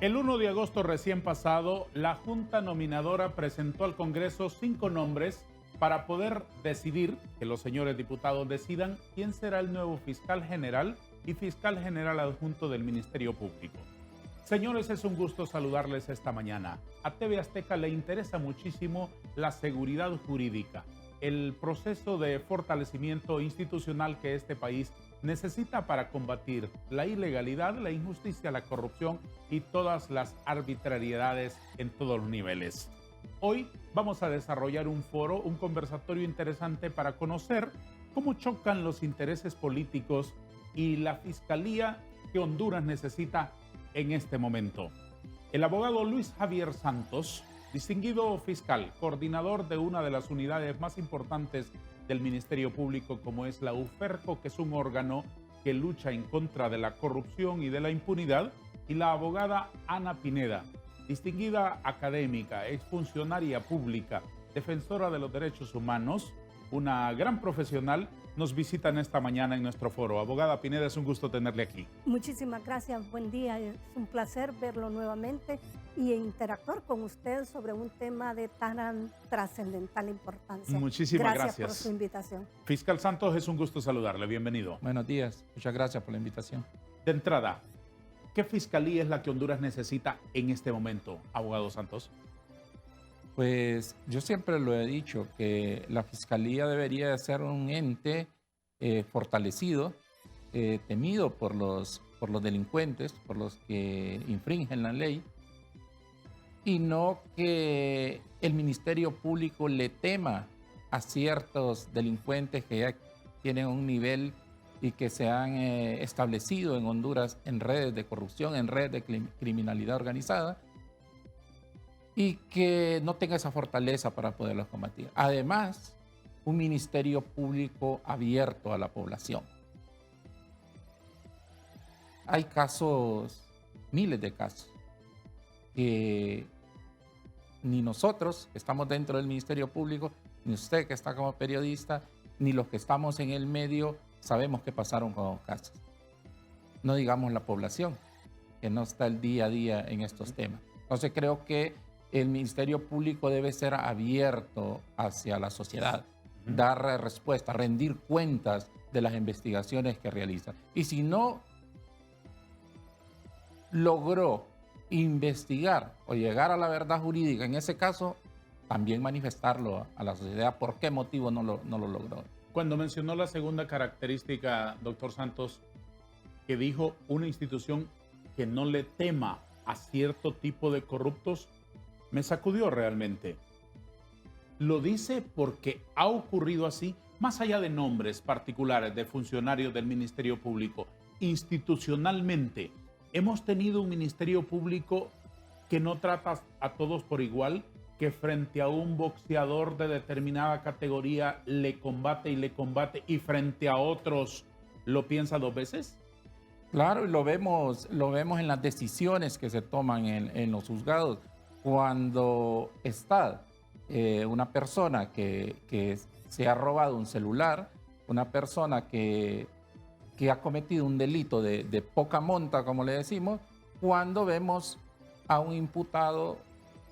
El 1 de agosto recién pasado, la Junta Nominadora presentó al Congreso 5 nombres para poder decidir, que los señores diputados decidan quién será el nuevo fiscal general y fiscal general adjunto del Ministerio Público. Señores, es un gusto saludarles esta mañana. A TV Azteca le interesa muchísimo la seguridad jurídica, el proceso de fortalecimiento institucional que este país necesita para combatir la ilegalidad, la injusticia, la corrupción y todas las arbitrariedades en todos los niveles. Hoy vamos a desarrollar un foro, un conversatorio interesante para conocer cómo chocan los intereses políticos y la fiscalía que Honduras necesita en este momento. El abogado Luis Javier Santos, distinguido fiscal, coordinador de una de las unidades más importantes del Ministerio Público, como es la UFERCO, que es un órgano que lucha en contra de la corrupción y de la impunidad, y la abogada Ana Pineda, distinguida académica, exfuncionaria pública, defensora de los derechos humanos, una gran profesional, nos visitan esta mañana en nuestro foro. Abogada Pineda, es un gusto tenerle aquí. Muchísimas gracias, buen día. Es un placer verlo nuevamente y interactuar con usted sobre un tema de tan trascendental importancia. Muchísimas gracias por su invitación. Fiscal Santos, es un gusto saludarle. Bienvenido. Buenos días. Muchas gracias por la invitación. De entrada, ¿qué fiscalía es la que Honduras necesita en este momento, abogado Santos? Pues yo siempre lo he dicho, que la Fiscalía debería de ser un ente fortalecido, temido por los delincuentes, por los que infringen la ley, y no que el Ministerio Público le tema a ciertos delincuentes que ya tienen un nivel y que se han establecido en Honduras en redes de corrupción, en redes de criminalidad organizada, y que no tenga esa fortaleza para poderlos combatir. Además, un ministerio público abierto a la población. Hay casos, miles de casos, que ni nosotros que estamos dentro del Ministerio Público, ni usted que está como periodista, ni los que estamos en el medio, sabemos qué pasaron con los casos. No digamos la población, que no está el día a día en estos temas. Entonces creo que el Ministerio Público debe ser abierto hacia la sociedad, dar respuesta, rendir cuentas de las investigaciones que realiza. Y si no logró investigar o llegar a la verdad jurídica, en ese caso, también manifestarlo a la sociedad por qué motivo no lo logró. Cuando mencionó la segunda característica, doctor Santos, que dijo una institución que no le tema a cierto tipo de corruptos, me sacudió realmente. Lo dice porque ha ocurrido así, más allá de nombres particulares de funcionarios del Ministerio Público. Institucionalmente, hemos tenido un Ministerio Público que no trata a todos por igual, que frente a un boxeador de determinada categoría le combate, y frente a otros lo piensa dos veces. Claro, y lo vemos en las decisiones que se toman en los juzgados. Cuando está una persona que se ha robado un celular, una persona que ha cometido un delito de poca monta, como le decimos, cuando vemos a un imputado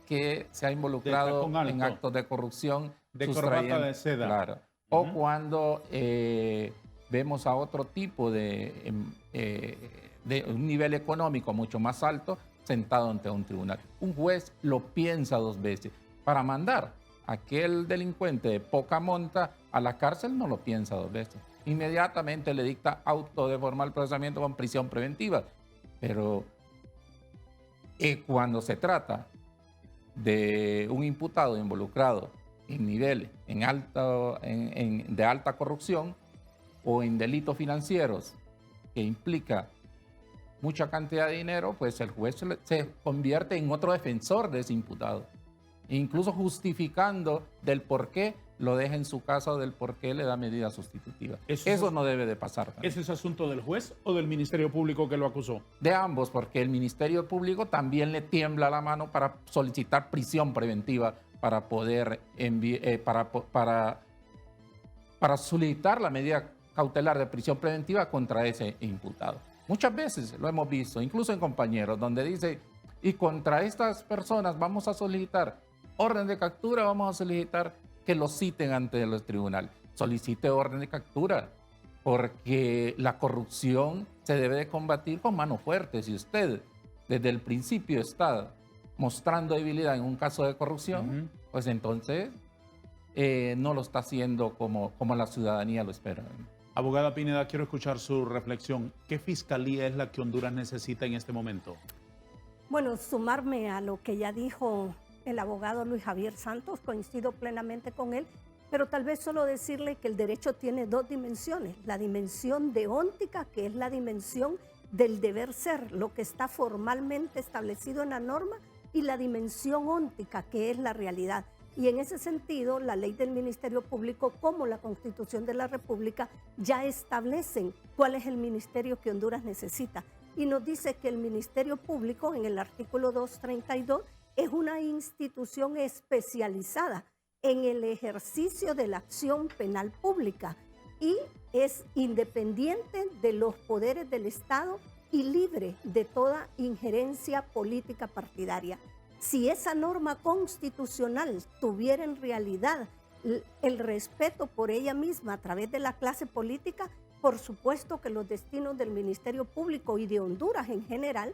que se ha involucrado en actos de corrupción. De corbata de seda. Claro. O cuando vemos a otro tipo de un nivel económico mucho más alto, sentado ante un tribunal. Un juez lo piensa dos veces. Para mandar a aquel delincuente de poca monta a la cárcel no lo piensa dos veces. Inmediatamente le dicta auto de formal procesamiento con prisión preventiva. Pero cuando se trata de un imputado involucrado en nivel de alta corrupción o en delitos financieros que implica mucha cantidad de dinero, pues el juez se convierte en otro defensor de ese imputado, incluso justificando del por qué lo deja en su casa o del por qué le da medida sustitutiva. Eso no debe de pasar también. ¿Ese es asunto del juez o del Ministerio Público que lo acusó? De ambos, porque el Ministerio Público también le tiembla la mano para solicitar prisión preventiva para poder para solicitar la medida cautelar de prisión preventiva contra ese imputado. Muchas veces lo hemos visto, incluso en compañeros, donde dice, Y contra estas personas vamos a solicitar orden de captura, vamos a solicitar que los citen ante los tribunales. Solicite orden de captura, porque la corrupción se debe de combatir con mano fuerte. Si usted desde el principio está mostrando debilidad en un caso de corrupción, pues entonces no lo está haciendo como la ciudadanía lo espera. Abogada Pineda, quiero escuchar su reflexión. ¿Qué fiscalía es la que Honduras necesita en este momento? Bueno, sumarme a lo que ya dijo el abogado Luis Javier Santos, coincido plenamente con él, pero tal vez solo decirle que el derecho tiene dos dimensiones: la dimensión deóntica, que es la dimensión del deber ser, lo que está formalmente establecido en la norma, y la dimensión óntica, que es la realidad. Y en ese sentido, la ley del Ministerio Público como la Constitución de la República ya establecen cuál es el ministerio que Honduras necesita. Y nos dice que el Ministerio Público, en el artículo 232, es una institución especializada en el ejercicio de la acción penal pública y es independiente de los poderes del Estado y libre de toda injerencia política partidaria. Si esa norma constitucional tuviera en realidad el respeto por ella misma a través de la clase política, por supuesto que los destinos del Ministerio Público y de Honduras en general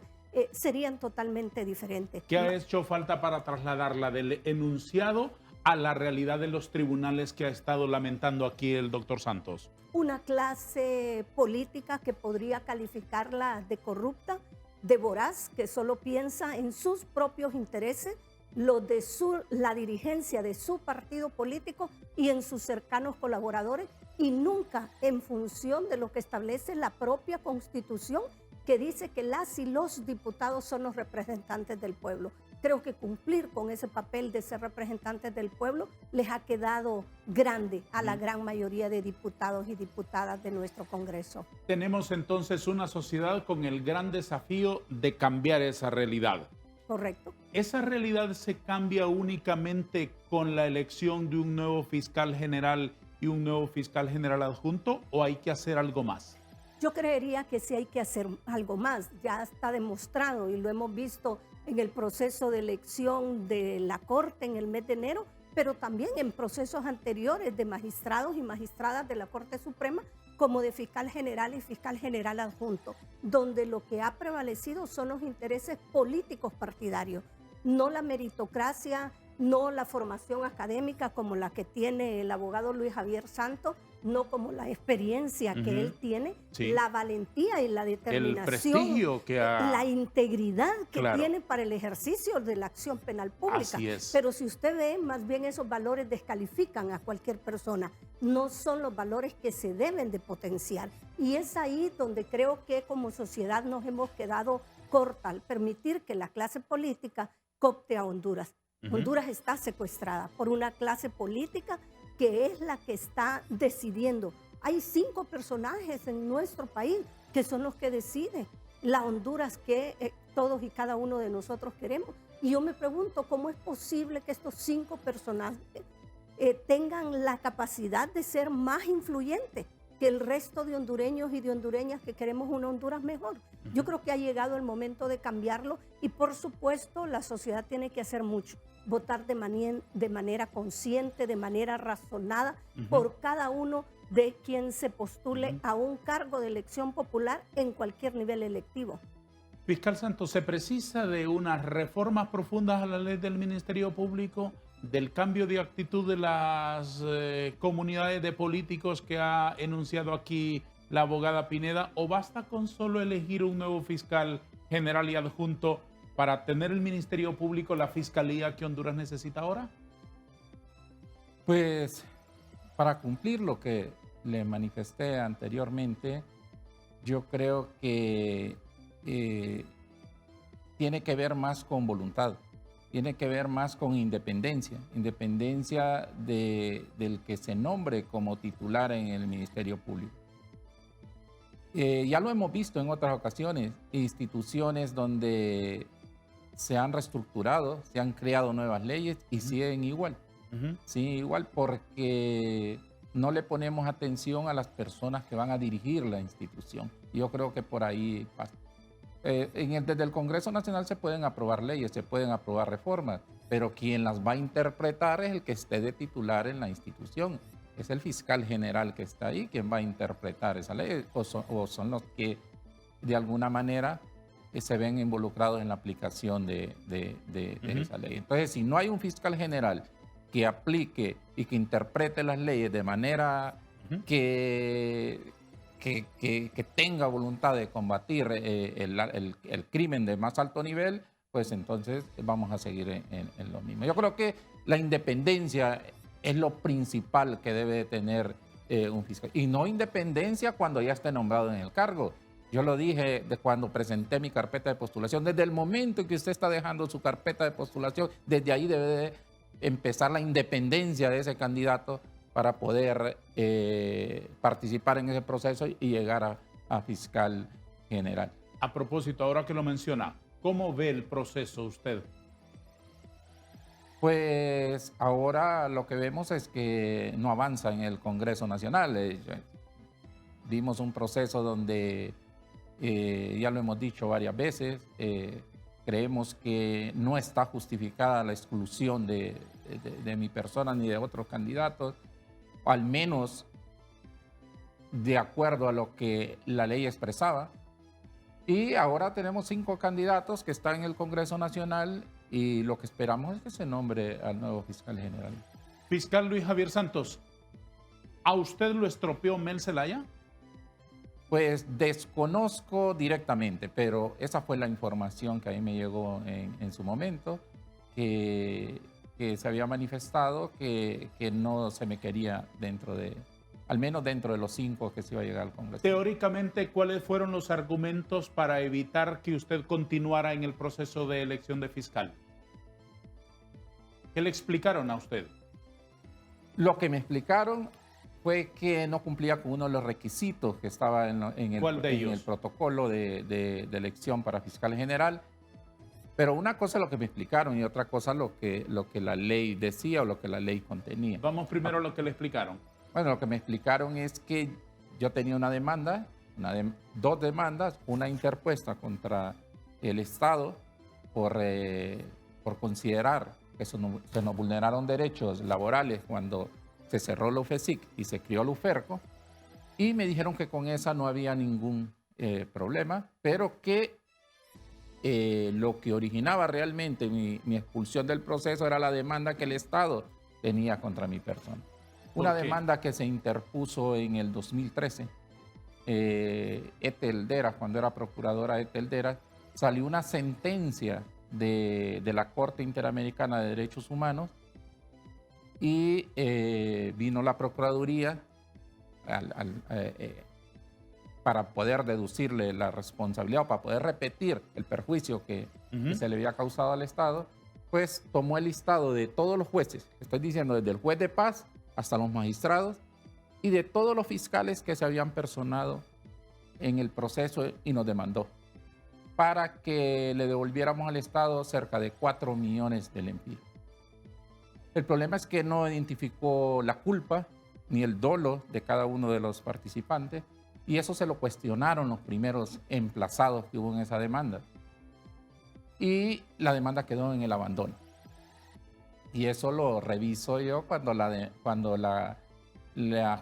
serían totalmente diferentes. ¿Qué ha hecho falta para trasladarla del enunciado a la realidad de los tribunales que ha estado lamentando aquí el doctor Santos? Una clase política que podría calificarla de corrupta, de voraz, que solo piensa en sus propios intereses, los de la dirigencia de su partido político y en sus cercanos colaboradores, y nunca en función de lo que establece la propia Constitución, que dice que las y los diputados son los representantes del pueblo. Creo que cumplir con ese papel de ser representantes del pueblo les ha quedado grande a la gran mayoría de diputados y diputadas de nuestro Congreso. Tenemos entonces una sociedad con el gran desafío de cambiar esa realidad. Correcto. ¿Esa realidad se cambia únicamente con la elección de un nuevo fiscal general y un nuevo fiscal general adjunto, o hay que hacer algo más? Yo creería que sí hay que hacer algo más. Ya está demostrado y lo hemos visto en el proceso de elección de la Corte en el mes de enero, pero también en procesos anteriores de magistrados y magistradas de la Corte Suprema, como de fiscal general y fiscal general adjunto, donde lo que ha prevalecido son los intereses políticos partidarios, no la meritocracia, no la formación académica como la que tiene el abogado Luis Javier Santos, no como la experiencia que él tiene, sí, la valentía y la determinación, el prestigio que ha... la integridad que Claro. tiene para el ejercicio de la acción penal pública. Así es. Pero si usted ve, más bien esos valores descalifican a cualquier persona. No son los valores que se deben de potenciar. Y es ahí donde creo que como sociedad nos hemos quedado corta al permitir que la clase política coopte a Honduras. Honduras está secuestrada por una clase política que es la que está decidiendo. Hay 5 personajes en nuestro país que son los que deciden la Honduras que todos y cada uno de nosotros queremos. Y yo me pregunto cómo es posible que estos 5 personajes tengan la capacidad de ser más influyentes que el resto de hondureños y de hondureñas que queremos una Honduras mejor. Yo creo que ha llegado el momento de cambiarlo y por supuesto la sociedad tiene que hacer mucho. Votar de manera consciente, de manera razonada, por cada uno de quien se postule a un cargo de elección popular en cualquier nivel electivo. Fiscal Santos, ¿se precisa de unas reformas profundas a la ley del Ministerio Público, del cambio de actitud de las comunidades de políticos que ha enunciado aquí la abogada Pineda, o basta con solo elegir un nuevo fiscal general y adjunto para tener el Ministerio Público, la fiscalía que Honduras necesita ahora? Pues para cumplir lo que le manifesté anteriormente, yo creo que tiene que ver más con voluntad, tiene que ver más con independencia del que se nombre como titular en el Ministerio Público. Ya lo hemos visto en otras ocasiones, instituciones donde se han reestructurado, se han creado nuevas leyes y siguen igual. Sí, igual porque no le ponemos atención a las personas que van a dirigir la institución. Yo creo que por ahí pasa. Desde el Congreso Nacional se pueden aprobar leyes, se pueden aprobar reformas, pero quien las va a interpretar es el que esté de titular en la institución. Es el fiscal general que está ahí quien va a interpretar esa ley, o son los que de alguna manera se ven involucrados en la aplicación de esa ley. Entonces, si no hay un fiscal general que aplique y que interprete las leyes de manera que tenga voluntad de combatir el crimen de más alto nivel, pues entonces vamos a seguir en lo mismo. Yo creo que la independencia es lo principal que debe tener un fiscal. Y no independencia cuando ya esté nombrado en el cargo. Yo lo dije cuando presenté mi carpeta de postulación. Desde el momento en que usted está dejando su carpeta de postulación, desde ahí debe de empezar la independencia de ese candidato para poder participar en ese proceso y llegar a fiscal general. A propósito, ahora que lo menciona, ¿cómo ve el proceso usted? Pues ahora lo que vemos es que no avanza en el Congreso Nacional. Vimos un proceso donde, ya lo hemos dicho varias veces, creemos que no está justificada la exclusión de mi persona ni de otros candidatos, al menos de acuerdo a lo que la ley expresaba. Y ahora tenemos 5 candidatos que están en el Congreso Nacional y lo que esperamos es que se nombre al nuevo fiscal general. Fiscal Luis Javier Santos, ¿a usted lo estropeó Mel Zelaya? Pues desconozco directamente, pero esa fue la información que a mí me llegó en su momento, que se había manifestado que no se me quería al menos dentro de los 5 que se iba a llegar al Congreso. Teóricamente, ¿cuáles fueron los argumentos para evitar que usted continuara en el proceso de elección de fiscal? ¿Qué le explicaron a usted? Lo que me explicaron fue que no cumplía con uno de los requisitos que estaba en el protocolo de elección para fiscal general. Pero una cosa es lo que me explicaron y otra cosa lo que la ley decía o lo que la ley contenía. Vamos primero a lo que le explicaron. Bueno, lo que me explicaron es que yo tenía una demanda, dos demandas, una interpuesta contra el Estado por considerar que se nos vulneraron derechos laborales cuando se cerró la UFESIC y se crió la UFERCO, y me dijeron que con esa no había ningún problema, pero que lo que originaba realmente mi expulsión del proceso era la demanda que el Estado tenía contra mi persona. Una demanda que se interpuso en el 2013. Eteldera, cuando era procuradora Eteldera, salió una sentencia de la Corte Interamericana de Derechos Humanos y vino la Procuraduría para poder deducirle la responsabilidad o para poder repetir el perjuicio que se le había causado al Estado, pues tomó el listado de todos los jueces, estoy diciendo desde el juez de paz hasta los magistrados y de todos los fiscales que se habían personado en el proceso y nos demandó para que le devolviéramos al Estado cerca de 4 millones de lempiras. El problema es que no identificó la culpa ni el dolo de cada uno de los participantes y eso se lo cuestionaron los primeros emplazados que hubo en esa demanda. Y la demanda quedó en el abandono. Y eso lo reviso yo cuando la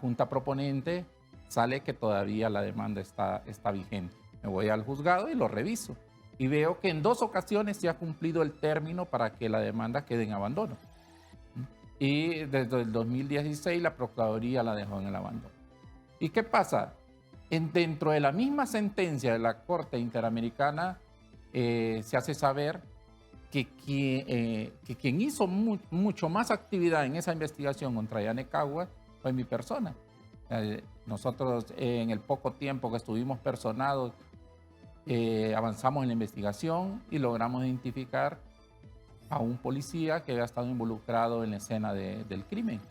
Junta Proponente sale que todavía la demanda está vigente. Me voy al juzgado y lo reviso. Y veo que en 2 ocasiones se ha cumplido el término para que la demanda quede en abandono. Y desde el 2016 la Procuraduría la dejó en el abandono. ¿Y qué pasa? Dentro de la misma sentencia de la Corte Interamericana se hace saber que quien hizo mucho más actividad en esa investigación contra Yanecagua fue mi persona. Nosotros en el poco tiempo que estuvimos personados avanzamos en la investigación y logramos identificar a un policía que había estado involucrado en la escena del crimen.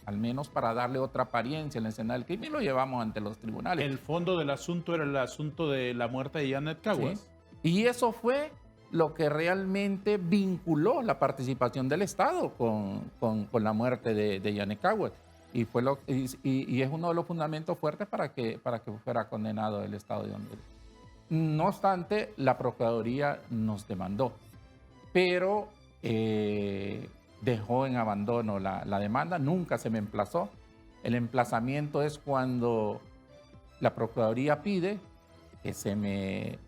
Al menos para darle otra apariencia en la escena del crimen, lo llevamos ante los tribunales. El fondo del asunto era el asunto de la muerte de Janet Caguas. Sí. Y eso fue lo que realmente vinculó la participación del Estado con la muerte de Janet Caguas. Y es uno de los fundamentos fuertes para que fuera condenado el Estado de Honduras. No obstante, la Procuraduría nos demandó, pero dejó en abandono la demanda, nunca se me emplazó. El emplazamiento es cuando la Procuraduría pide que se me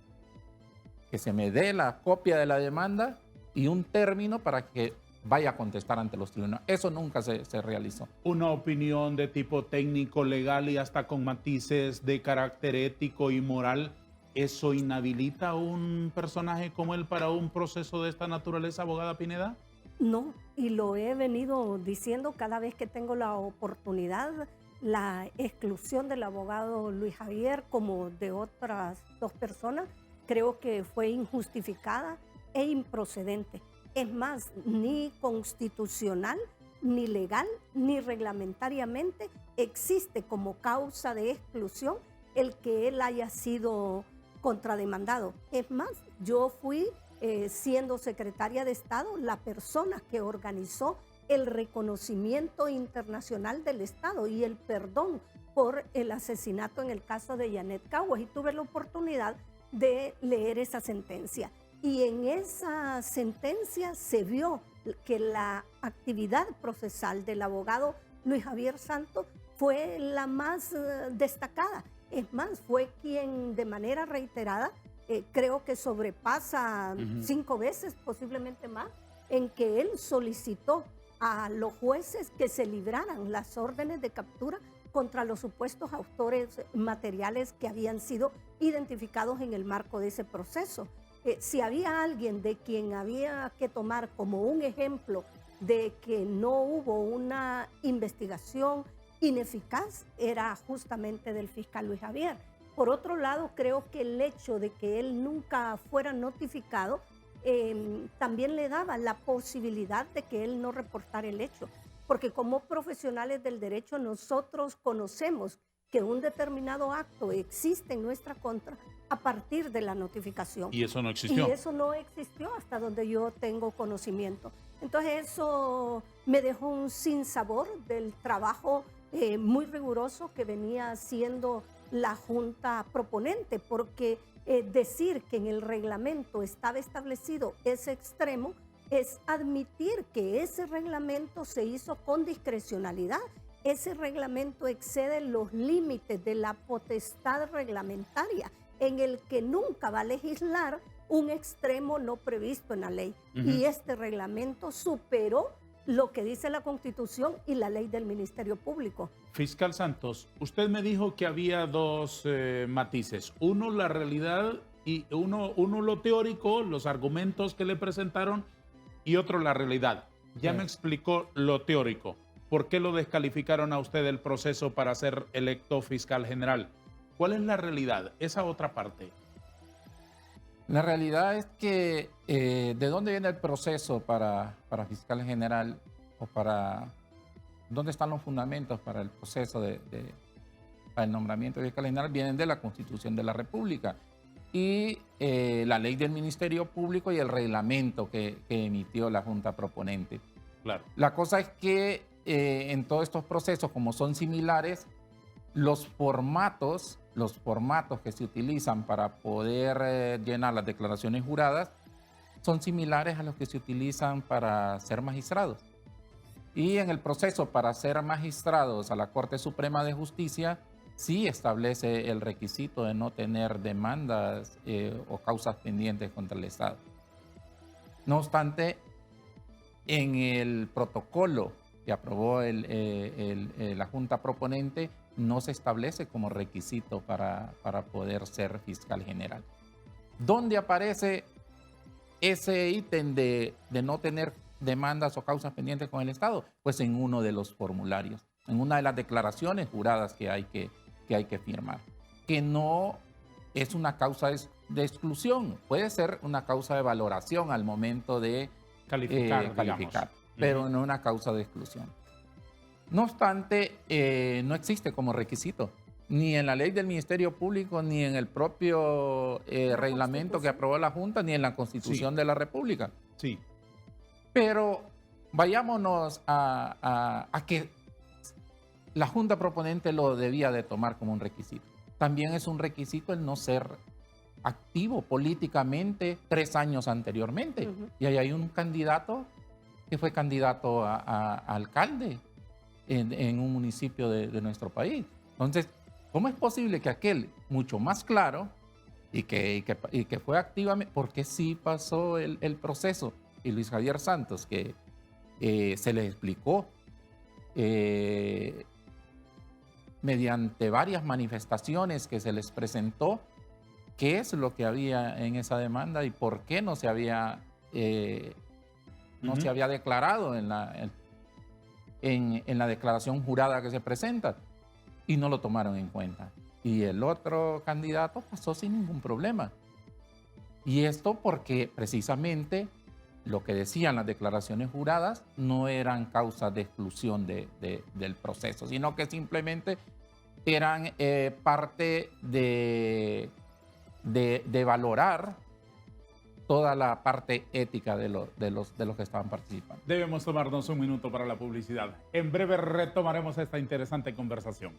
dé la copia de la demanda y un término para que vaya a contestar ante los tribunales. Eso nunca se realizó. Una opinión de tipo técnico, legal y hasta con matices de carácter ético y moral, ¿eso inhabilita a un personaje como él para un proceso de esta naturaleza, abogada Pineda? No, y lo he venido diciendo cada vez que tengo la oportunidad. La exclusión del abogado Luis Javier, como de otras dos personas, creo que fue injustificada e improcedente. Es más, ni constitucional, ni legal, ni reglamentariamente existe como causa de exclusión el que él haya sido contrademandado. Es más, yo fui, siendo secretaria de Estado, la persona que organizó el reconocimiento internacional del Estado y el perdón por el asesinato en el caso de Janet Caguas, y tuve la oportunidad de leer esa sentencia. Y en esa sentencia se vio que la actividad procesal del abogado Luis Javier Santos fue la más destacada. Es más, fue quien de manera reiterada, creo que sobrepasa 5 veces, posiblemente más, en que él solicitó a los jueces que se libraran las órdenes de captura contra los supuestos autores materiales que habían sido identificados en el marco de ese proceso. Si había alguien de quien había que tomar como un ejemplo de que no hubo una investigación ineficaz, era justamente del fiscal Luis Javier. Por otro lado, creo que el hecho de que él nunca fuera notificado también le daba la posibilidad de que él no reportara el hecho, porque como profesionales del derecho nosotros conocemos que un determinado acto existe en nuestra contra a partir de la notificación. Y eso no existió. Y eso no existió hasta donde yo tengo conocimiento. Entonces eso me dejó un sinsabor del trabajo muy riguroso que venía haciendo la Junta proponente, porque decir que en el reglamento estaba establecido ese extremo es admitir que ese reglamento se hizo con discrecionalidad. Ese reglamento excede los límites de la potestad reglamentaria, en el que nunca va a legislar un extremo no previsto en la ley. Y este reglamento superó lo que dice la Constitución y la ley del Ministerio Público. Fiscal Santos, usted me dijo que había dos matices. Uno, la realidad, y uno lo teórico, los argumentos que le presentaron, y otro, la realidad. Ya me explicó lo teórico. ¿Por qué lo descalificaron a usted del proceso para ser electo fiscal general? ¿Cuál es la realidad? Esa otra parte. La realidad es que ¿de dónde viene el proceso para fiscal general o para dónde están los fundamentos para el proceso para el nombramiento de fiscal general? Vienen de la Constitución de la República y la ley del Ministerio Público y el reglamento que emitió la Junta Proponente. Claro. La cosa es que en todos estos procesos, como son similares, los formatos que se utilizan para poder llenar las declaraciones juradas son similares a los que se utilizan para ser magistrados. Y en el proceso para ser magistrados a la Corte Suprema de Justicia, sí establece el requisito de no tener demandas o causas pendientes contra el Estado. No obstante, en el protocolo que aprobó la Junta Proponente, no se establece como requisito para poder ser fiscal general. ¿Dónde aparece ese ítem de no tener demandas o causas pendientes con el Estado? Pues en uno de los formularios, en una de las declaraciones juradas que hay que firmar, que no es una causa de exclusión, puede ser una causa de valoración al momento de calificar, pero no una causa de exclusión. No obstante, no existe como requisito, ni en la ley del Ministerio Público, ni en el propio reglamento que aprobó la Junta, ni en la Constitución de la República. Sí. Pero vayámonos a que la Junta Proponente lo debía de tomar como un requisito. También es un requisito el no ser activo políticamente 3 años anteriormente. Y ahí hay un candidato que fue candidato a alcalde en un municipio de nuestro país. Entonces, ¿cómo es posible que aquel mucho más claro y que fue activamente, porque sí pasó el proceso, y Luis Javier Santos, que se le explicó mediante varias manifestaciones que se les presentó qué es lo que había en esa demanda y por qué no se había, se había declarado en la declaración jurada que se presenta, y no lo tomaron en cuenta. Y el otro candidato pasó sin ningún problema. Y esto porque precisamente lo que decían las declaraciones juradas no eran causas de exclusión del proceso, sino que simplemente eran parte de valorar toda la parte ética de los que estaban participando. Debemos tomarnos un minuto para la publicidad. En breve retomaremos esta interesante conversación.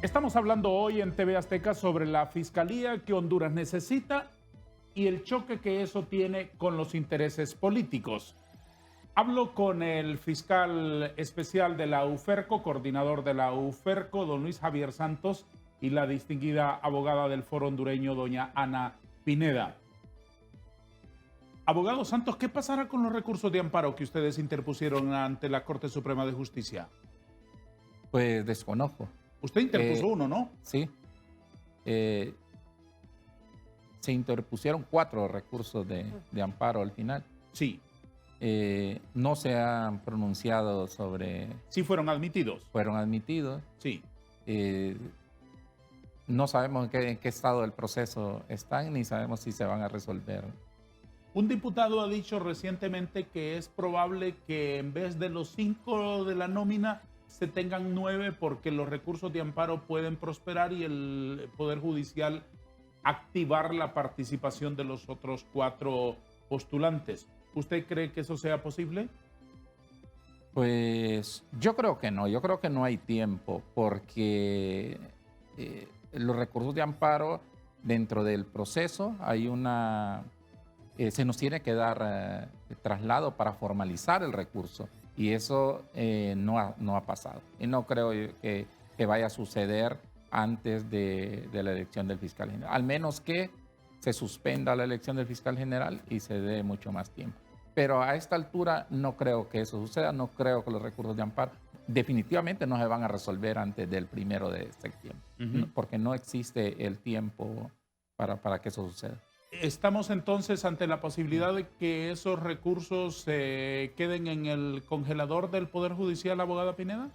Estamos hablando hoy en TV Azteca sobre la fiscalía que Honduras necesita y el choque que eso tiene con los intereses políticos. Hablo con el fiscal especial de la UFERCO, coordinador de la UFERCO, don Luis Javier Santos, y la distinguida abogada del Foro Hondureño, doña Ana Pineda. Abogado Santos, ¿qué pasará con los recursos de amparo que ustedes interpusieron ante la Corte Suprema de Justicia? Pues desconozco. Usted interpuso uno, ¿no? Sí. Se interpusieron 4 recursos de amparo al final. Sí. No se han pronunciado sobre... Sí fueron admitidos. Fueron admitidos. Sí. No sabemos en qué estado del proceso están, ni sabemos si se van a resolver. Un diputado ha dicho recientemente que es probable que en vez de los 5 de la nómina se tengan 9 porque los recursos de amparo pueden prosperar y el Poder Judicial activar la participación de los otros 4 postulantes. ¿Usted cree que eso sea posible? Pues yo creo que no. Yo creo que no hay tiempo porque los recursos de amparo dentro del proceso hay se nos tiene que dar traslado para formalizar el recurso. Y eso no ha pasado. Y no creo que vaya a suceder antes de la elección del fiscal general. Al menos que se suspenda la elección del fiscal general y se dé mucho más tiempo. Pero a esta altura no creo que eso suceda. No creo que los recursos de amparo definitivamente no se van a resolver antes del 1 de septiembre. Porque no existe el tiempo para que eso suceda. ¿Estamos entonces ante la posibilidad de que esos recursos queden en el congelador del Poder Judicial, abogada Pineda?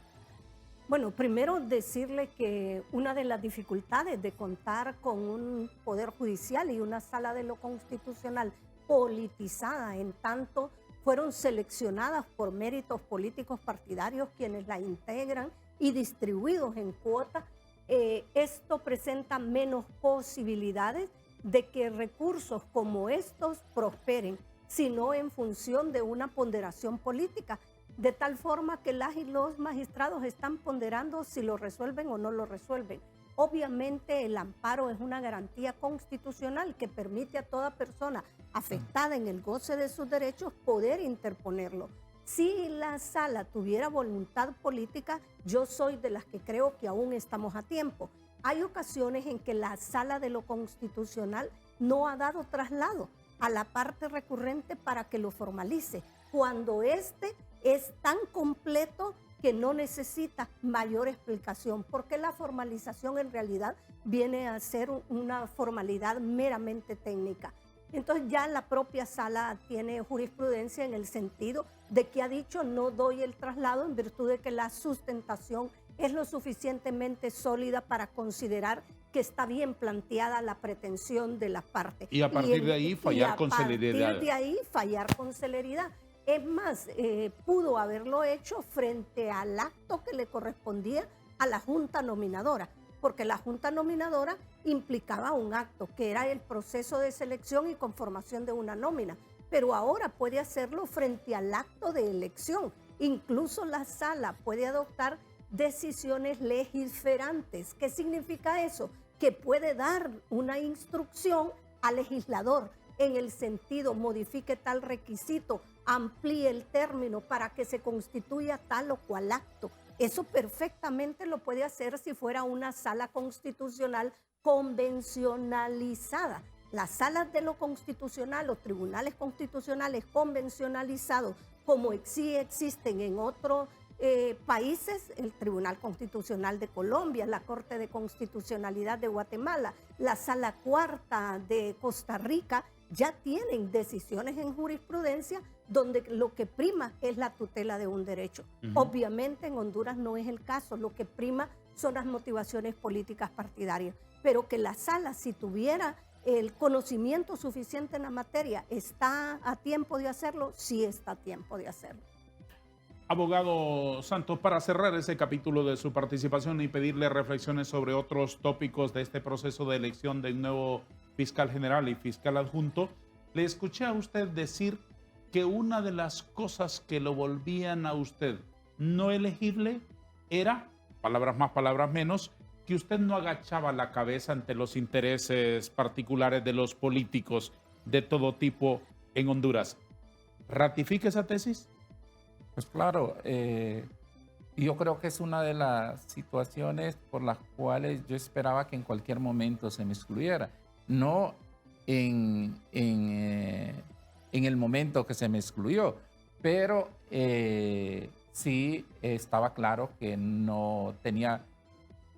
Bueno, primero decirle que una de las dificultades de contar con un Poder Judicial y una Sala de lo Constitucional politizada, en tanto fueron seleccionadas por méritos políticos partidarios quienes la integran y distribuidos en cuotas, esto presenta menos posibilidades de que recursos como estos prosperen, sino en función de una ponderación política, de tal forma que las y los magistrados están ponderando si lo resuelven o no lo resuelven. Obviamente el amparo es una garantía constitucional que permite a toda persona afectada en el goce de sus derechos poder interponerlo. Si la sala tuviera voluntad política, yo soy de las que creo que aún estamos a tiempo. Hay ocasiones en que la Sala de lo Constitucional no ha dado traslado a la parte recurrente para que lo formalice, cuando este es tan completo que no necesita mayor explicación, porque la formalización en realidad viene a ser una formalidad meramente técnica. Entonces ya la propia sala tiene jurisprudencia en el sentido de que ha dicho no doy el traslado en virtud de que la sustentación es lo suficientemente sólida para considerar que está bien planteada la pretensión de la parte. Y a partir de ahí fallar con celeridad. A partir de ahí fallar con celeridad. Es más, pudo haberlo hecho frente al acto que le correspondía a la Junta Nominadora, porque la Junta Nominadora implicaba un acto, que era el proceso de selección y conformación de una nómina, pero ahora puede hacerlo frente al acto de elección. Incluso la sala puede adoptar decisiones legisferantes. ¿Qué significa eso? Que puede dar una instrucción al legislador en el sentido, modifique tal requisito, amplíe el término para que se constituya tal o cual acto. Eso perfectamente lo puede hacer si fuera una sala constitucional convencionalizada. Las salas de lo constitucional o tribunales constitucionales convencionalizados, como sí existen en otros países, el Tribunal Constitucional de Colombia, la Corte de Constitucionalidad de Guatemala, la Sala Cuarta de Costa Rica, ya tienen decisiones en jurisprudencia donde lo que prima es la tutela de un derecho. Obviamente en Honduras no es el caso, lo que prima son las motivaciones políticas partidarias, pero que la sala, si tuviera el conocimiento suficiente en la materia, ¿está a tiempo de hacerlo? Sí está a tiempo de hacerlo. Abogado Santos, para cerrar ese capítulo de su participación y pedirle reflexiones sobre otros tópicos de este proceso de elección de un nuevo fiscal general y fiscal adjunto, le escuché a usted decir que una de las cosas que lo volvían a usted no elegible era, palabras más, palabras menos, que usted no agachaba la cabeza ante los intereses particulares de los políticos de todo tipo en Honduras. ¿Ratifica esa tesis? Pues claro, yo creo que es una de las situaciones por las cuales yo esperaba que en cualquier momento se me excluyera. No en el momento que se me excluyó, pero sí estaba claro que no tenía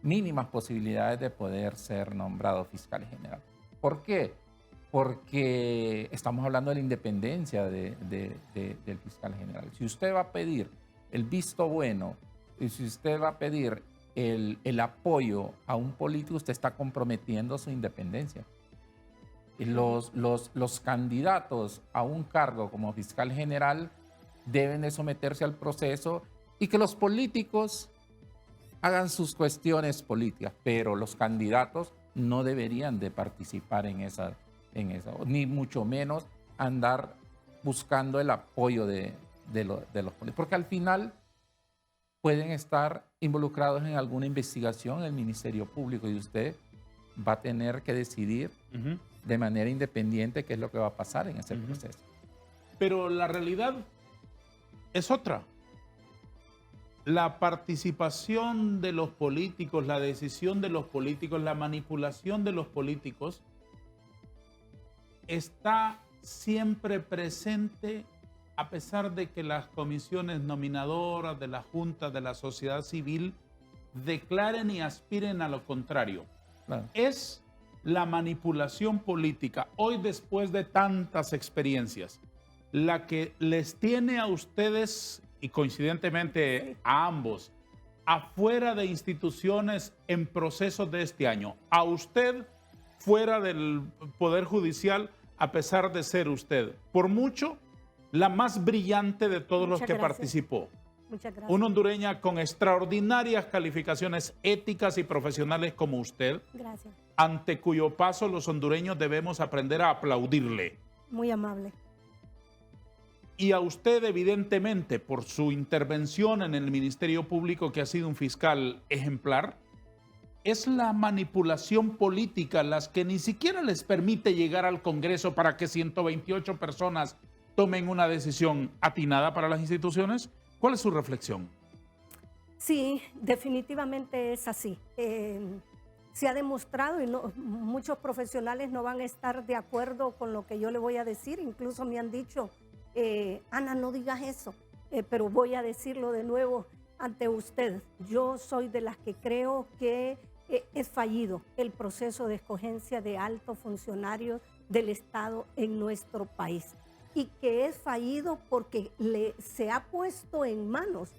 mínimas posibilidades de poder ser nombrado fiscal general. ¿Por qué? Porque estamos hablando de la independencia del fiscal general. Si usted va a pedir el visto bueno y si usted va a pedir el apoyo a un político, usted está comprometiendo su independencia. Los candidatos a un cargo como fiscal general deben de someterse al proceso y que los políticos hagan sus cuestiones políticas, pero los candidatos no deberían de participar en eso, ni mucho menos andar buscando el apoyo de los políticos, porque al final pueden estar involucrados en alguna investigación en el Ministerio Público y usted va a tener que decidir de manera independiente qué es lo que va a pasar en ese proceso. Pero la realidad es otra. La participación de los políticos, la decisión de los políticos, la manipulación de los políticos está siempre presente a pesar de que las comisiones nominadoras de la Junta de la sociedad civil declaren y aspiren a lo contrario. Claro. Es la manipulación política, hoy después de tantas experiencias, la que les tiene a ustedes y coincidentemente a ambos afuera de instituciones en procesos de este año. A usted fuera del Poder Judicial, a pesar de ser usted, por mucho, la más brillante de todos los que participó. Muchas gracias. Una hondureña con extraordinarias calificaciones éticas y profesionales como usted. Gracias. Ante cuyo paso los hondureños debemos aprender a aplaudirle. Muy amable. Y a usted, evidentemente, por su intervención en el Ministerio Público, que ha sido un fiscal ejemplar, es la manipulación política las que ni siquiera les permite llegar al Congreso para que 128 personas tomen una decisión atinada para las instituciones. ¿Cuál es su reflexión? Sí, definitivamente es así. Se ha demostrado y muchos profesionales no van a estar de acuerdo con lo que yo le voy a decir. Incluso me han dicho, Ana, no digas eso, pero voy a decirlo de nuevo ante usted. Yo soy de las que creo que es fallido el proceso de escogencia de altos funcionarios del Estado en nuestro país. y que es fallido porque se ha puesto en manos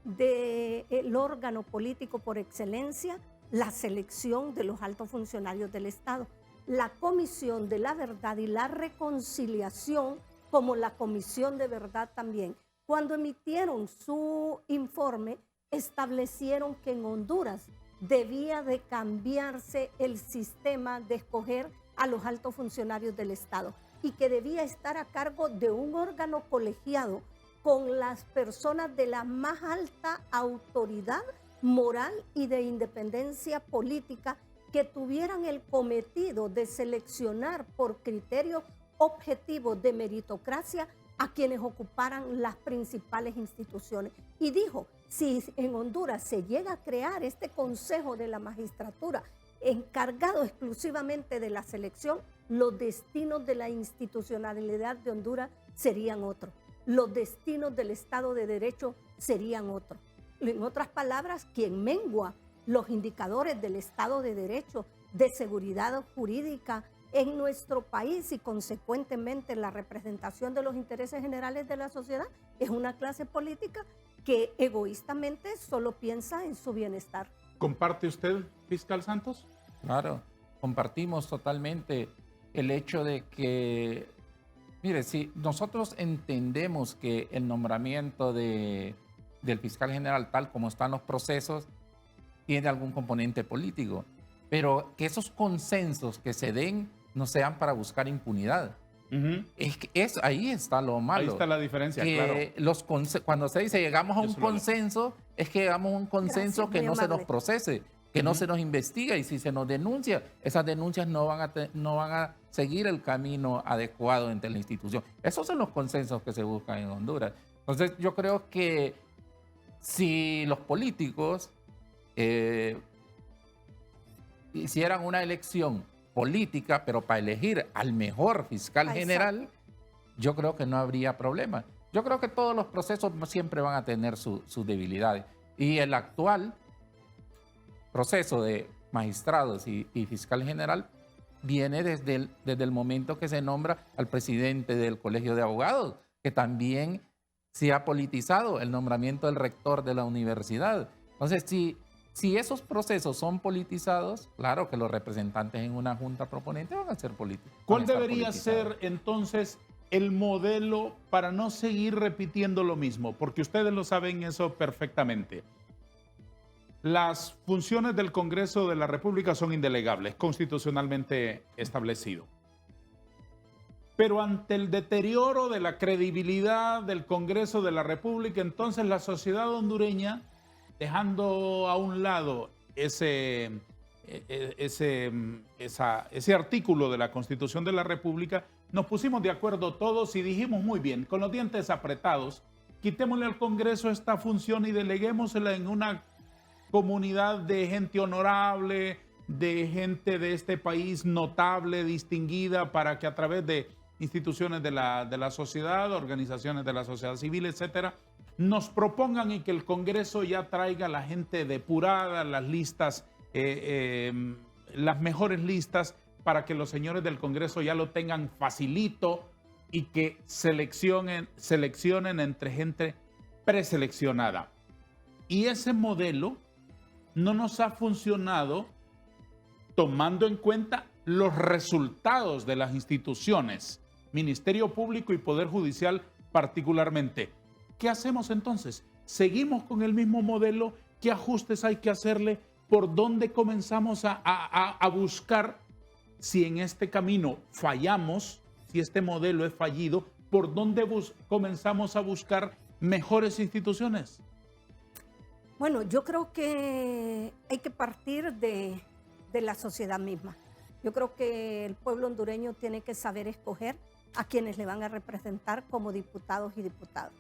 del órgano político por excelencia la selección de los altos funcionarios del Estado. La Comisión de la Verdad y la Reconciliación, como la Comisión de Verdad también, cuando emitieron su informe, establecieron que en Honduras debía de cambiarse el sistema de escoger a los altos funcionarios del Estado y que debía estar a cargo de un órgano colegiado con las personas de la más alta autoridad moral y de independencia política que tuvieran el cometido de seleccionar por criterios objetivos de meritocracia a quienes ocuparan las principales instituciones. Y dijo, si en Honduras se llega a crear este Consejo de la Magistratura encargado exclusivamente de la selección, los destinos de la institucionalidad de Honduras serían otros. Los destinos del Estado de Derecho serían otros. En otras palabras, quien mengua los indicadores del Estado de Derecho, de seguridad jurídica en nuestro país y consecuentemente la representación de los intereses generales de la sociedad es una clase política que egoístamente solo piensa en su bienestar. ¿Comparte usted, fiscal Santos? Claro, compartimos totalmente el hecho de que, mire, si nosotros entendemos que el nombramiento del fiscal general, tal como están los procesos, tiene algún componente político, pero que esos consensos que se den no sean para buscar impunidad. Es que ahí está lo malo. Ahí está la diferencia, que claro. Cuando se dice llegamos a un consenso, es que llegamos a un consenso. Gracias, que no se nos procese, que no se nos investiga, y si se nos denuncia, esas denuncias no van a seguir el camino adecuado entre la institución. Esos son los consensos que se buscan en Honduras. Entonces yo creo que si los políticos hicieran una elección política, pero para elegir al mejor fiscal general, yo creo que no habría problema. Yo creo que todos los procesos siempre van a tener sus debilidades. Y el actual proceso de magistrados y fiscal general viene desde el momento que se nombra al presidente del Colegio de Abogados, que también se ha politizado el nombramiento del rector de la universidad. Entonces, si esos procesos son politizados, claro que los representantes en una junta proponente van a ser políticos. ¿Cuál debería ser entonces el modelo para no seguir repitiendo lo mismo? Porque ustedes lo saben eso perfectamente. Las funciones del Congreso de la República son indelegables, constitucionalmente establecido. Pero ante el deterioro de la credibilidad del Congreso de la República, entonces la sociedad hondureña, dejando a un lado ese artículo de la Constitución de la República, nos pusimos de acuerdo todos y dijimos muy bien, con los dientes apretados, quitémosle al Congreso esta función y deleguémosela en una comunidad de gente honorable, de gente de este país notable, distinguida, para que a través de instituciones de la sociedad, organizaciones de la sociedad civil, etcétera, nos propongan y que el Congreso ya traiga a la gente depurada, las listas, las mejores listas, para que los señores del Congreso ya lo tengan facilito y que seleccionen entre gente preseleccionada. Y ese modelo no nos ha funcionado tomando en cuenta los resultados de las instituciones, Ministerio Público y Poder Judicial particularmente. ¿Qué hacemos entonces? ¿Seguimos con el mismo modelo? ¿Qué ajustes hay que hacerle? ¿Por dónde comenzamos a buscar? Si en este camino fallamos, si este modelo es fallido, ¿por dónde comenzamos a buscar mejores instituciones? Bueno, yo creo que hay que partir de la sociedad misma. Yo creo que el pueblo hondureño tiene que saber escoger a quienes le van a representar como diputados y diputadas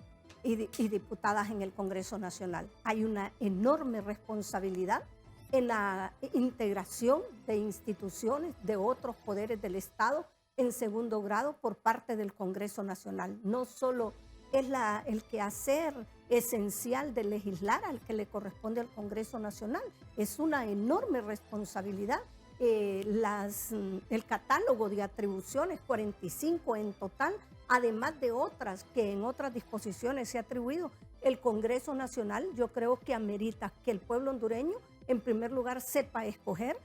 y diputadas en el Congreso Nacional. Hay una enorme responsabilidad en la integración de instituciones de otros poderes del Estado en segundo grado por parte del Congreso Nacional. No solo es el quehacer esencial de legislar al que le corresponde al Congreso Nacional, es una enorme responsabilidad el catálogo de atribuciones, 45 en total, además de otras que en otras disposiciones se ha atribuido. El Congreso Nacional, yo creo que amerita que el pueblo hondureño, en primer lugar, sepa escoger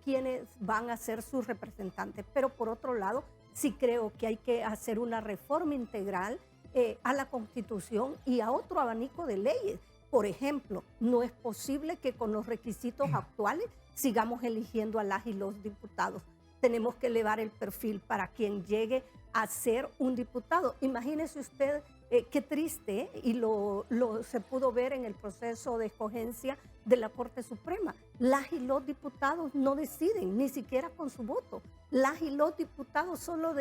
quiénes van a ser sus representantes. Pero por otro lado, sí creo que hay que hacer una reforma integral a la Constitución y a otro abanico de leyes. Por ejemplo, no es posible que con los requisitos actuales sigamos eligiendo a las y los diputados. Tenemos que elevar el perfil para quien llegue a ser un diputado. Imagínese usted qué triste, y se pudo ver en el proceso de escogencia de la Corte Suprema. Las y los diputados no deciden, ni siquiera con su voto. Las y los diputados solo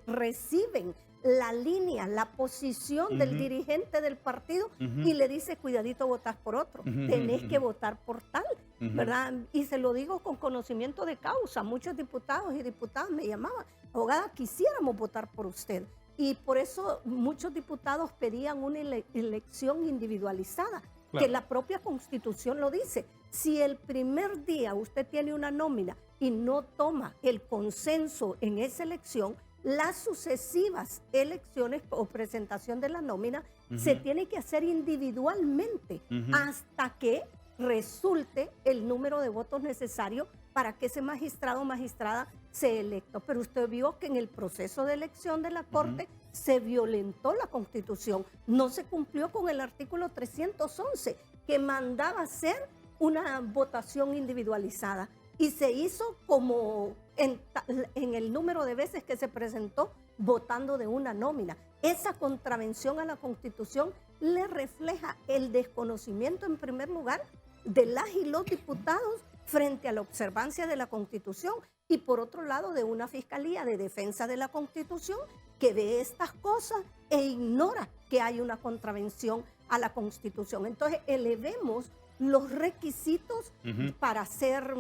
reciben la línea, la posición del dirigente del partido y le dice, cuidadito, votás por otro, tenés que votar por tal, ¿verdad? Y se lo digo con conocimiento de causa. Muchos diputados y diputadas me llamaban, abogada, quisiéramos votar por usted. Y por eso muchos diputados pedían una elección individualizada, claro, que la propia Constitución lo dice. Si el primer día usted tiene una nómina y no toma el consenso en esa elección, las sucesivas elecciones o presentación de la nómina se tiene que hacer individualmente hasta que resulte el número de votos necesario para que ese magistrado o magistrada sea electo. Pero usted vio que en el proceso de elección de la Corte se violentó la Constitución. No se cumplió con el artículo 311, que mandaba hacer una votación individualizada. Y se hizo como en el número de veces que se presentó votando de una nómina. Esa contravención a la Constitución le refleja el desconocimiento, en primer lugar, de las y los diputados frente a la observancia de la Constitución, y por otro lado de una Fiscalía de Defensa de la Constitución que ve estas cosas e ignora que hay una contravención a la Constitución. Entonces elevemos los requisitos para ser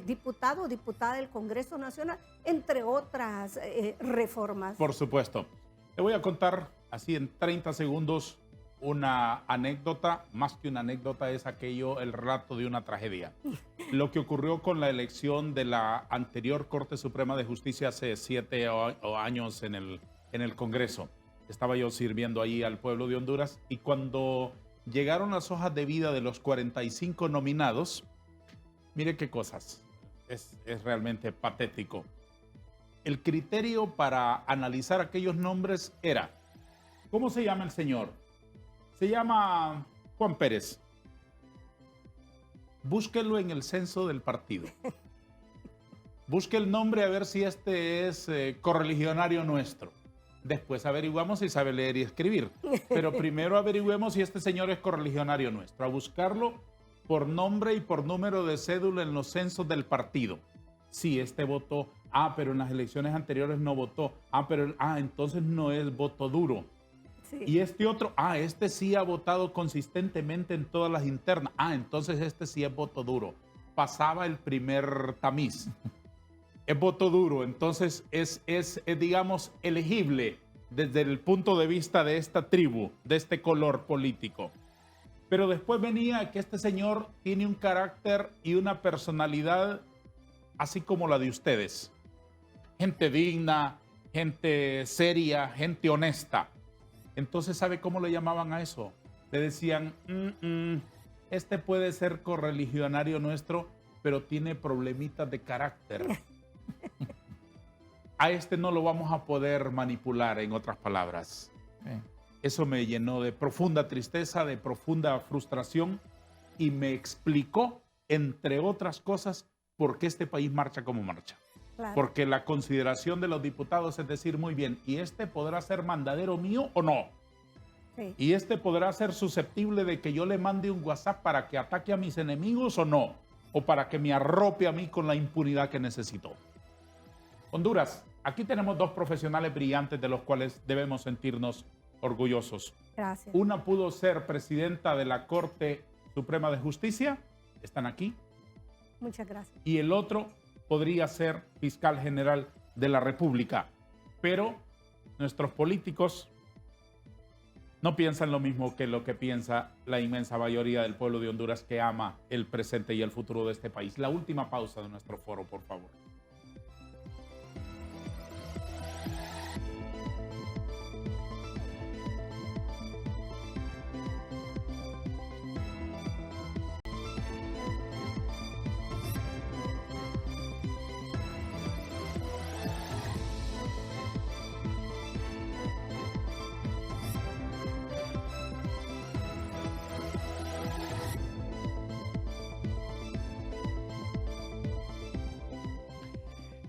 diputado o diputada del Congreso Nacional, entre otras reformas. Por supuesto. Le voy a contar así en 30 segundos una anécdota. Más que una anécdota, es el relato de una tragedia. Lo que ocurrió con la elección de la anterior Corte Suprema de Justicia hace 7 años en el Congreso. Estaba yo sirviendo ahí al pueblo de Honduras, y cuando llegaron las hojas de vida de los 45 nominados, mire qué cosas, es realmente patético. El criterio para analizar aquellos nombres era, ¿cómo se llama el señor? Se llama Juan Pérez. Búsquelo en el censo del partido. Busque el nombre a ver si este es correligionario nuestro. Después averiguamos si sabe leer y escribir. Pero primero averigüemos si este señor es correligionario nuestro. A buscarlo por nombre y por número de cédula en los censos del partido. Si este votó, pero en las elecciones anteriores no votó. Entonces no es voto duro. Sí. Y este otro, este sí ha votado consistentemente en todas las internas. Entonces este sí es voto duro. Pasaba el primer tamiz. Es voto duro, entonces es, digamos, elegible desde el punto de vista de esta tribu, de este color político. Pero después venía que este señor tiene un carácter y una personalidad así como la de ustedes. Gente digna, gente seria, gente honesta. Entonces, ¿sabe cómo le llamaban a eso? Le decían, este puede ser correligionario nuestro, pero tiene problemitas de carácter. A este no lo vamos a poder manipular, en otras palabras. Eso me llenó de profunda tristeza, de profunda frustración, y me explicó, entre otras cosas, por qué este país marcha como marcha. Claro. Porque la consideración de los diputados es decir, muy bien, ¿y este podrá ser mandadero mío o no? Sí. ¿Y este podrá ser susceptible de que yo le mande un WhatsApp para que ataque a mis enemigos o no? ¿O para que me arrope a mí con la impunidad que necesito? Honduras, aquí tenemos dos profesionales brillantes de los cuales debemos sentirnos orgullosos. Gracias. Una pudo ser presidenta de la Corte Suprema de Justicia, están aquí. Muchas gracias. Y el otro podría ser fiscal general de la República. Pero nuestros políticos No piensan lo mismo que lo que piensa la inmensa mayoría del pueblo de Honduras, que ama el presente y el futuro de este país. La última pausa de nuestro foro, por favor.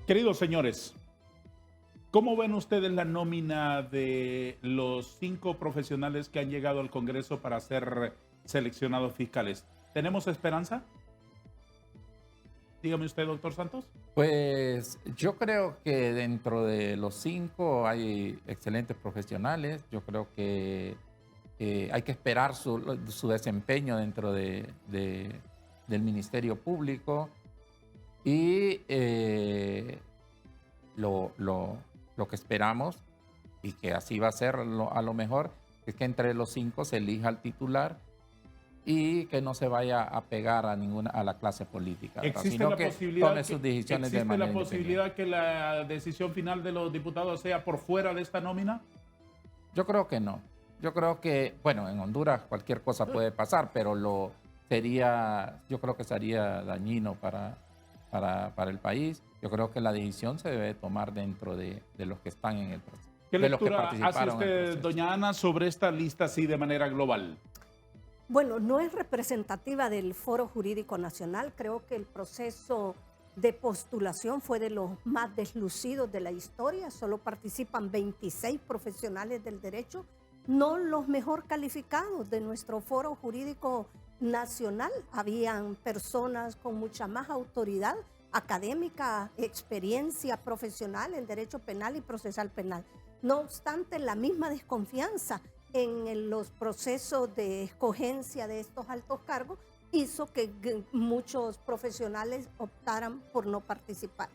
Queridos señores, ¿cómo ven ustedes la nómina de los 5 profesionales que han llegado al Congreso para ser seleccionados fiscales? ¿Tenemos esperanza? Dígame usted, doctor Santos. Pues yo creo que dentro de los 5 hay excelentes profesionales. Yo creo que hay que esperar su desempeño dentro del Ministerio Público. Y lo que esperamos, y que así va a ser a lo mejor, es que entre los 5 se elija al titular y que no se vaya a pegar a la clase política, sino que tome sus decisiones de manera ¿Existe la posibilidad que la decisión final de los diputados sea por fuera de esta nómina? Yo creo que no. Yo creo que, bueno, en Honduras cualquier cosa puede pasar, pero yo creo que sería dañino para el país. Yo creo que la decisión se debe tomar dentro de los que están en el proceso. ¿Qué lectura hace usted, doña Ana, sobre esta lista así de manera global? Bueno, no es representativa del Foro Jurídico Nacional. Creo que el proceso de postulación fue de los más deslucidos de la historia. Solo participan 26 profesionales del derecho, no los mejor calificados de nuestro Foro Jurídico Nacional. Habían personas con mucha más autoridad académica, experiencia profesional en derecho penal y procesal penal. No obstante, la misma desconfianza en los procesos de escogencia de estos altos cargos hizo que muchos profesionales optaran por no participar.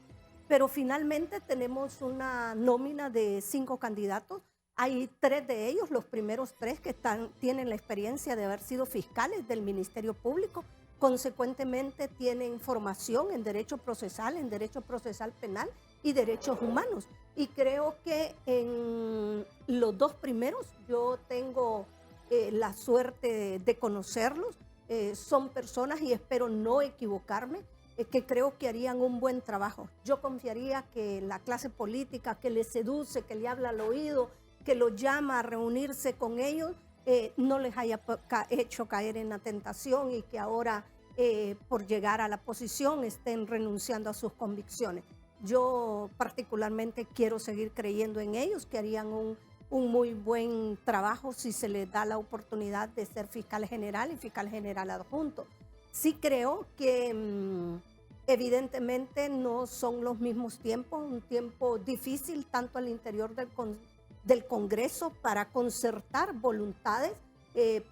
Pero finalmente tenemos una nómina de 5 candidatos. Hay 3 de ellos, los primeros 3 que tienen la experiencia de haber sido fiscales del Ministerio Público. Consecuentemente tienen formación en derecho procesal penal y derechos humanos. Y creo que en los 2 primeros yo tengo la suerte de conocerlos. Son personas, y espero no equivocarme, que creo que harían un buen trabajo. Yo confiaría que la clase política que les seduce, que le habla al oído, que los llama a reunirse con ellos, no les haya hecho caer en la tentación y que ahora por llegar a la posición estén renunciando a sus convicciones. Yo particularmente quiero seguir creyendo en ellos, que harían un muy buen trabajo si se les da la oportunidad de ser fiscal general y fiscal general adjunto. Sí creo que evidentemente no son los mismos tiempos, un tiempo difícil tanto al interior del Congreso para concertar voluntades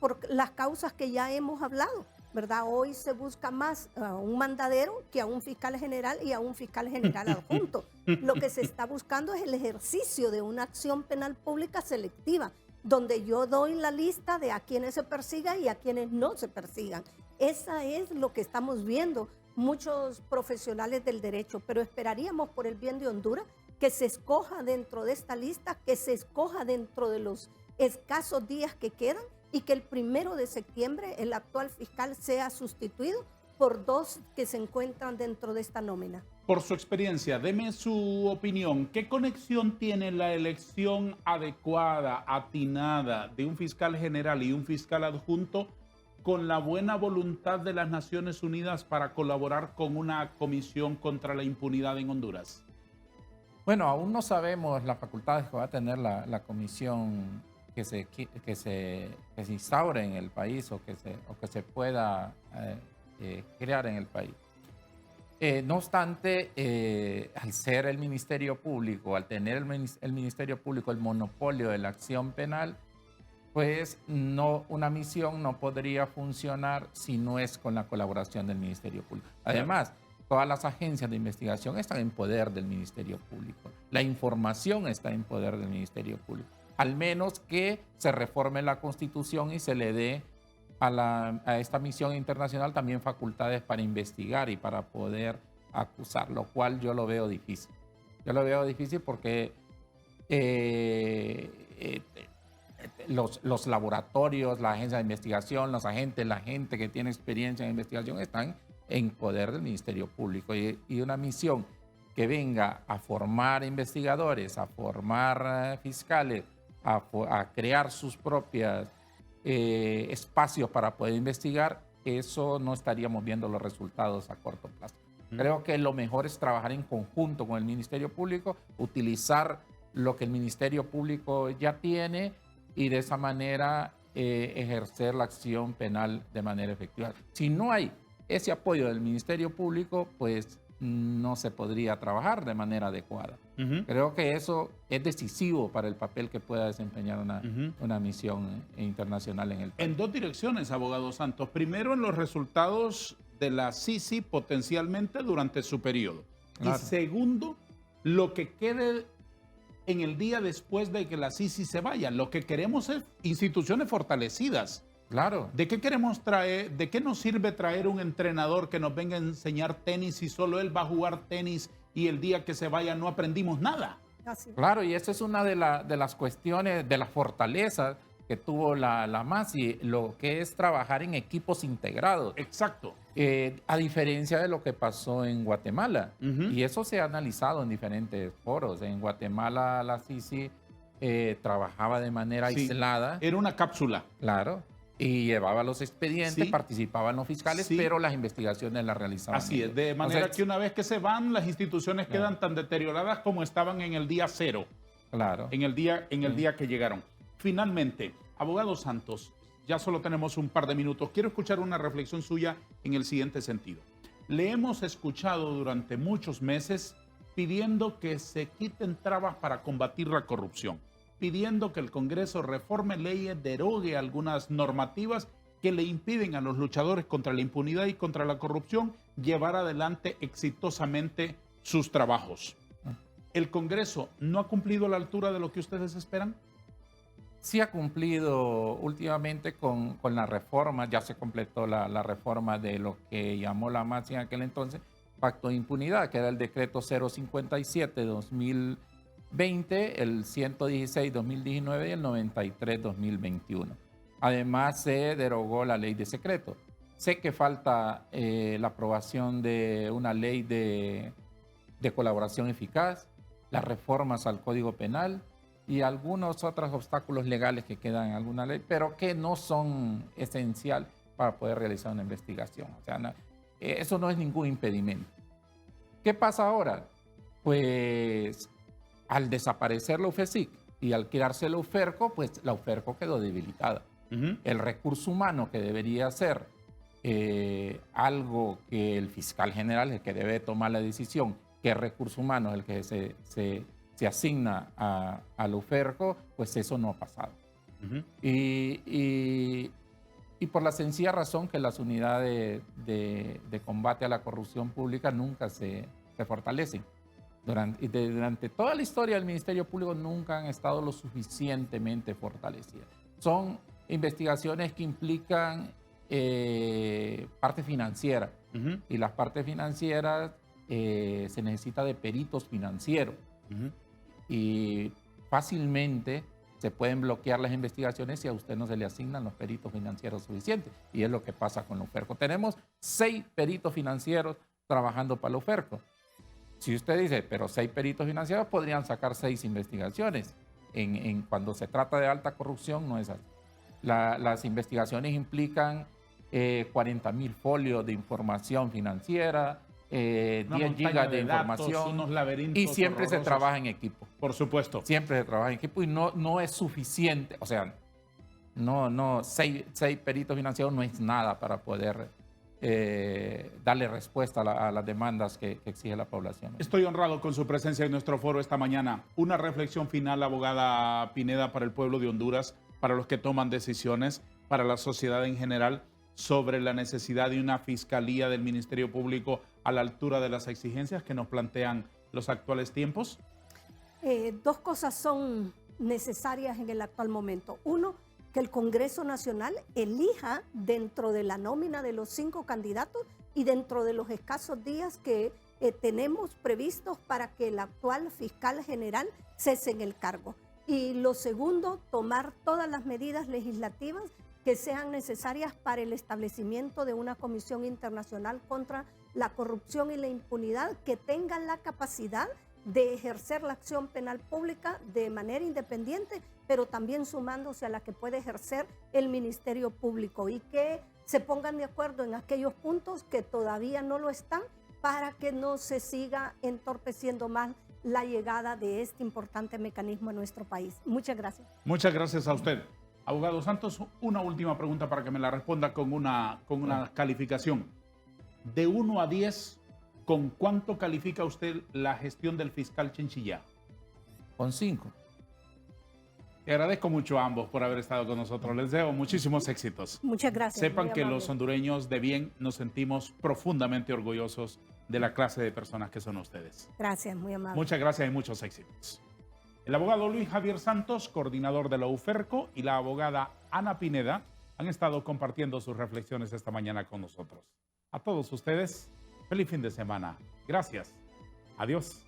por las causas que ya hemos hablado, ¿verdad? Hoy se busca más a un mandadero que a un fiscal general y a un fiscal general adjunto. Lo que se está buscando es el ejercicio de una acción penal pública selectiva, donde yo doy la lista de a quienes se persigan y a quienes no se persigan. Esa es lo que estamos viendo muchos profesionales del derecho, pero esperaríamos por el bien de Honduras que se escoja dentro de esta lista, que se escoja dentro de los escasos días que quedan y que el 1 de septiembre el actual fiscal sea sustituido por 2 que se encuentran dentro de esta nómina. Por su experiencia, deme su opinión. ¿Qué conexión tiene la elección adecuada, atinada de un fiscal general y un fiscal adjunto con la buena voluntad de las Naciones Unidas para colaborar con una comisión contra la impunidad en Honduras? Bueno, aún no sabemos las facultades que va a tener la comisión que se instaure en el país o que se pueda crear en el país. No obstante, al ser el Ministerio Público, al tener el Ministerio Público el monopolio de la acción penal, pues una misión no podría funcionar si no es con la colaboración del Ministerio Público. Además, todas las agencias de investigación están en poder del Ministerio Público. La información está en poder del Ministerio Público. al menos que se reforme la Constitución y se le dé a esta misión internacional también facultades para investigar y para poder acusar, lo cual yo lo veo difícil. Yo lo veo difícil porque los laboratorios, la agencia de investigación, los agentes, la gente que tiene experiencia en investigación están en poder del Ministerio Público. Y una misión que venga a formar investigadores, a formar fiscales, a crear sus propios espacios para poder investigar, eso no estaríamos viendo los resultados a corto plazo. Creo que lo mejor es trabajar en conjunto con el Ministerio Público, utilizar lo que el Ministerio Público ya tiene y de esa manera ejercer la acción penal de manera efectiva. Si no hay ese apoyo del Ministerio Público, pues no se podría trabajar de manera adecuada. Creo que eso es decisivo para el papel que pueda desempeñar una misión internacional en el país. En dos direcciones, abogado Santos. Primero, en los resultados de la CICI potencialmente durante su periodo. Claro. Y segundo, lo que quede en el día después de que la CICI se vaya. Lo que queremos es instituciones fortalecidas. Claro. ¿De qué queremos traer? ¿De qué nos sirve traer un entrenador que nos venga a enseñar tenis si solo él va a jugar tenis y el día que se vaya no aprendimos nada? Así. Claro, y esa es una de las cuestiones, de las fortalezas que tuvo la MASI, lo que es trabajar en equipos integrados. Exacto. A diferencia de lo que pasó en Guatemala. Y eso se ha analizado en diferentes foros. En Guatemala la CICI trabajaba de manera aislada. Era una cápsula. Claro. Y llevaba los expedientes, participaban los fiscales, pero las investigaciones las realizaban. Así es, de manera que una vez que se van, las instituciones quedan tan deterioradas como estaban en el día cero. Claro. En el día que llegaron. Finalmente, abogado Santos, ya solo tenemos un par de minutos. Quiero escuchar una reflexión suya en el siguiente sentido. Le hemos escuchado durante muchos meses pidiendo que se quiten trabas para combatir la corrupción, pidiendo que el Congreso reforme leyes, derogue algunas normativas que le impiden a los luchadores contra la impunidad y contra la corrupción llevar adelante exitosamente sus trabajos. ¿El Congreso no ha cumplido a la altura de lo que ustedes esperan? Sí ha cumplido últimamente con la reforma, ya se completó la reforma de lo que llamó la MASI en aquel entonces, Pacto de Impunidad, que era el decreto 057-2020, el 116-2019 y el 93-2021. Además, se derogó la ley de secreto. Sé que falta la aprobación de una ley de colaboración eficaz, las reformas al Código Penal y algunos otros obstáculos legales que quedan en alguna ley, pero que no son esencial para poder realizar una investigación. O sea, eso no es ningún impedimento. ¿Qué pasa ahora? Pues al desaparecer la UFESIC y al crearse la UFERCO, pues la UFERCO quedó debilitada. El recurso humano, que debería ser algo que el fiscal general es el que debe tomar la decisión, qué recurso humano es el que se asigna a la UFERCO, pues eso no ha pasado. Y por la sencilla razón que las unidades de combate a la corrupción pública nunca se fortalecen. Durante toda la historia del Ministerio Público nunca han estado lo suficientemente fortalecidas. Son investigaciones que implican parte financiera, y las partes financieras se necesita de peritos financieros. Y fácilmente se pueden bloquear las investigaciones si a usted no se le asignan los peritos financieros suficientes. Y es lo que pasa con la UFERCO. Tenemos 6 peritos financieros trabajando para la UFERCO. Si usted dice, pero 6 peritos financieros podrían sacar 6 investigaciones. Cuando se trata de alta corrupción no es así. Las investigaciones implican 40.000 folios de información financiera, 10 gigas de información, y siempre se trabaja en equipo. Por supuesto. Siempre se trabaja en equipo y no es suficiente. O sea, 6 peritos financieros no es nada para poder darle respuesta a las demandas que exige la población. Estoy honrado con su presencia en nuestro foro esta mañana. Una reflexión final, abogada Pineda, para el pueblo de Honduras, para los que toman decisiones, para la sociedad en general, sobre la necesidad de una fiscalía del Ministerio Público a la altura de las exigencias que nos plantean los actuales tiempos. 2 cosas son necesarias en el actual momento. Uno, que el Congreso Nacional elija dentro de la nómina de los 5 candidatos y dentro de los escasos días que tenemos previstos para que el actual fiscal general cese en el cargo. Y lo segundo, tomar todas las medidas legislativas que sean necesarias para el establecimiento de una comisión internacional contra la corrupción y la impunidad que tengan la capacidad de ejercer la acción penal pública de manera independiente, pero también sumándose a la que puede ejercer el Ministerio Público, y que se pongan de acuerdo en aquellos puntos que todavía no lo están, para que no se siga entorpeciendo más la llegada de este importante mecanismo a nuestro país. Muchas gracias. Muchas gracias a usted. Abogado Santos, una última pregunta para que me la responda con una calificación. De 1 a 10, ¿con cuánto califica usted la gestión del fiscal Chinchilla? Con 5. Le agradezco mucho a ambos por haber estado con nosotros. Les deseo muchísimos éxitos. Muchas gracias. Sepan que los hondureños de bien nos sentimos profundamente orgullosos de la clase de personas que son ustedes. Gracias, muy amable. Muchas gracias y muchos éxitos. El abogado Luis Javier Santos, coordinador de la UFERCO, y la abogada Ana Pineda han estado compartiendo sus reflexiones esta mañana con nosotros. A todos ustedes, feliz fin de semana. Gracias. Adiós.